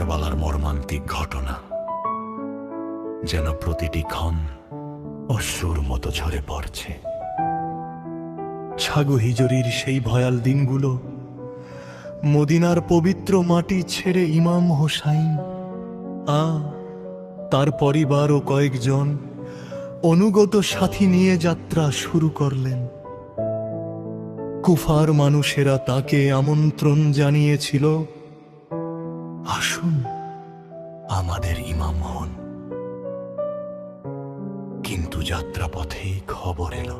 কারবালার মর্মান্তিক ঘটনা যেন প্রতিটি ক্ষণ অশ্রুর মতো ঝরে পড়ছে। ছাগু হিজরির সেই ভয়াল দিনগুলো, মদিনার পবিত্র মাটি ছেড়ে ইমাম হোসাইন তার পরিবার ও কয়েকজন অনুগত সাথী নিয়ে যাত্রা শুরু করলেন। কুফার মানুষেরা তাকে আমন্ত্রণ জানিয়েছিল, আসুন আমাদের ইমাম হন। কিন্তু যাত্রাপথেই খবর এলো,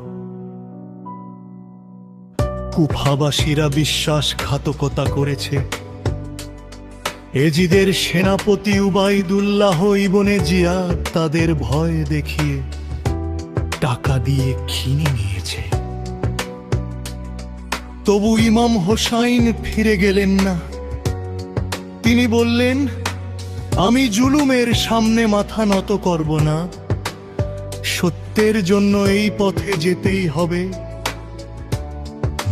কুফাবাসীরা বিশ্বাসঘাতকতা করেছে। এজিদের সেনাপতি উবাইদুল্লাহ ইবনে জিয়াদ তাদের ভয় দেখিয়ে টাকা দিয়ে কিনে নিয়েছে। তবু ইমাম হোসাইন ফিরে গেলেন না। তিনি বললেন, আমি জুলুমের সামনে মাথা নত করব না, সত্যের জন্য এই পথে যেতেই হবে।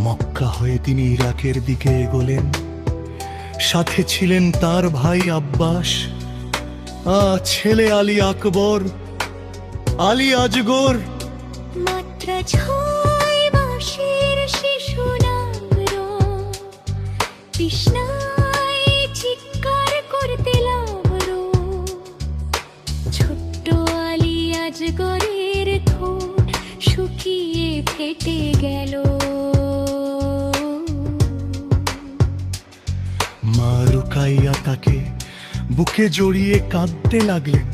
মক্কা হয়ে তিনি ইরাকের দিকে এগোলেন। সাথে ছিলেন তার ভাই আব্বাস, ছেলে আলী আকবর, আলী আজগর। মাত্র 6 মাসের শিশু নামরো তৃষ্ণায় চিৎকার করতে লাগলো। ছোট্ট আলী আজগরের ঠোঁট শুকিয়ে ফেটে গেল। মা রুকাইয়া তাকে বুকে জড়িয়ে কাঁদতে লাগলেন।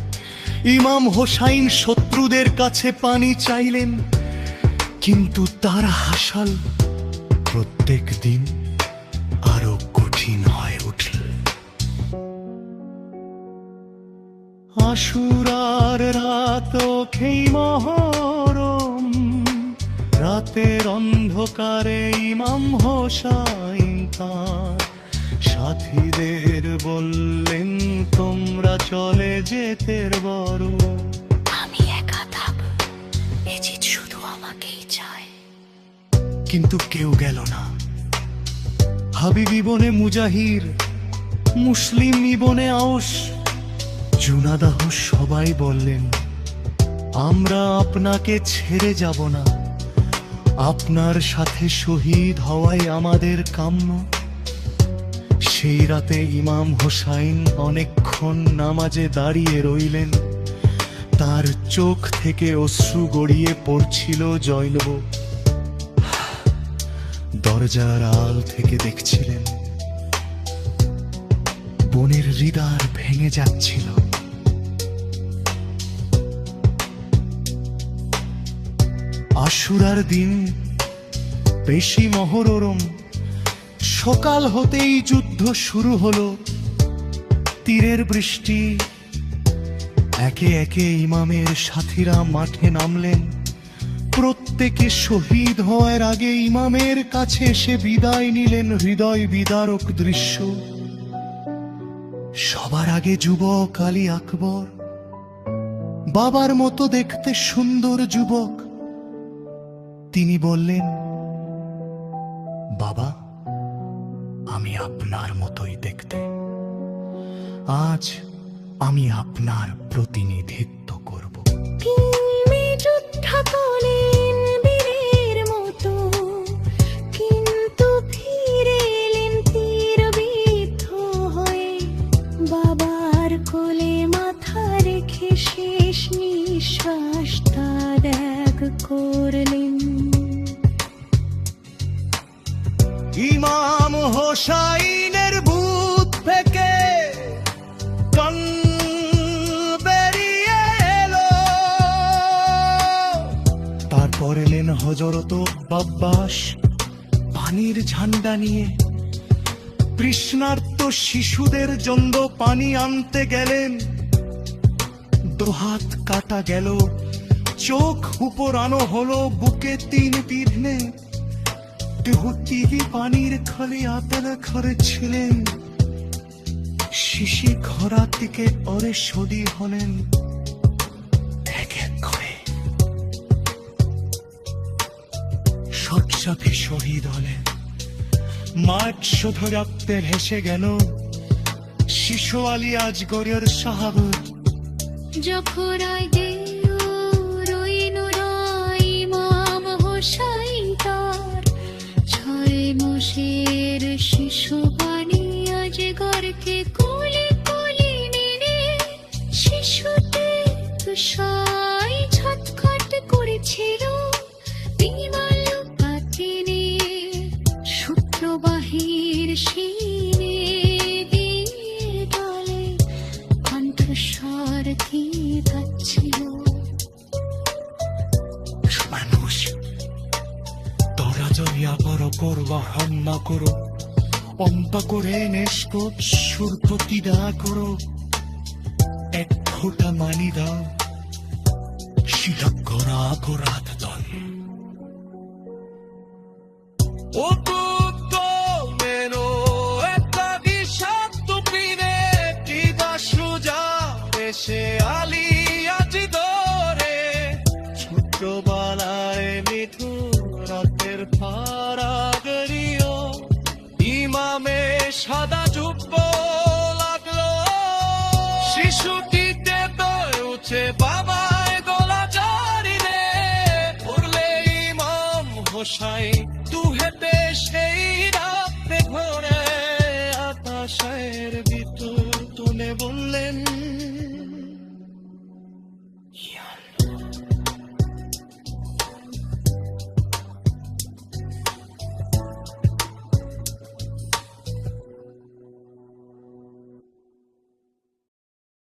ইমাম হোসাইন শত্রুদের কাছে পানি চাইলেন, কিন্তু তার হাসাল প্রত্যেক দিন আরো কঠিন হয়ে উঠল। আশুরার রাত খেই মহরম, রাতের অন্ধকারে ইমাম হোসাইন তার সাথীদের বললেন, তোমরা চলে যেতে বড়, আমি একা থাকব, এজিদ শুধু আমাকেই চায়। কিন্তু কেউ গেল না। হাবিব ইবনে মুজাহির, মুসলিম ইবনে আওস, জুনাদাহ সবাই বললেন, আমরা আপনাকে ছেড়ে যাব না। আপনার সাথে শহীদ হওয়াই আমাদের কাম্য। সেই রাতে ইমাম হোসাইন অনেকক্ষণ নামাজে দাঁড়িয়ে রইলেন। তার চোখ থেকে অশ্রু গড়িয়ে পড়ছিল জয়নব। দরজার আল থেকে দেখছিলেন বোনের হৃদয় ভেঙে যাচ্ছিল। আশুরার দিন বেশি মহরম। সকাল হতেই যুদ্ধ শুরু হলো। তীরের বৃষ্টি। একে একে ইমামের সাথীরা মাঠে নামলেন। প্রত্যেকে শহীদ হওয়ার আগে ইমামের কাছে এসে বিদায় নিলেন। হৃদয় বিদারক দৃশ্য। সবার আগে যুবক আলী আকবর, বাবার মতো দেখতে সুন্দর যুবক। তিনি বললেন, বাবা, আমি আপনার মতোই দেখতে। আজ আমি আপনার প্রতিনিধিত্ব করব। তিনি যোদ্ধা করলেন বীরের মতো, কিন্তু ফিরে এলেন তীরবিদ্ধ হয়ে। বাবার কোলে মাথা রেখে শেষ নিঃশ্বাসটা ত্যাগ করলেন। ইমাম হোসাইনের বুক থেকে প্রাণ বেরিয়ে এলো। তারপর এলেন হযরত আব্বাস পানির ঝান্ডা নিয়ে। তৃষ্ণার্ত শিশুদের জন্য পানি আনতে গেলেন। দুহাত কাটা গেল, চোখ উপরানো হলো, বুকে 3 তীর। পানির খালি আতলা ঘরে ছিলেন। শিশি ঘোড়া থেকে পরে সদি হলেন। এক এক করে সব সাথে শহীদ হলেন। মাঠ শুধু রক্তে ভেসে গেল। শিশু আলী আজগরের সাহাবত জখরায় দেও রইনুরাই ইমাম হোসাইন তার ছয় মাসের শিশু বাণী আজগরকে কোলে কোলে মেনে শিশুতে তুষাই ছটখট করেছিল বিমাল পাতিনে সূত্রবাহীর শিরে দিয়ে দলে কণ্ঠস্বর দিয়ে গাচ্ছিল মানুষ তোরা জরিয়া বড় করবা হন্না করো অম্পা করে নেস্কো সুর প্রতিদা করো এক ফোঁটা মানি দাও শিলা গোরা গোরাত দল ও tutto meno e di shatto pine ti da shuja এসে আলী আজিদরে ছোটবেলায় মিঠু রাতের ফারাগরিও ইমামে সাদা জুব্ব লাগলো শিশুটিতে উঠে বাবায় গলা জারি রে পড়লে ইমাম হোসাইন তুহেতে সেই রাতে ঘরে আকাশের ভিতর তুলে বললেন ইয়া আল্লাহ।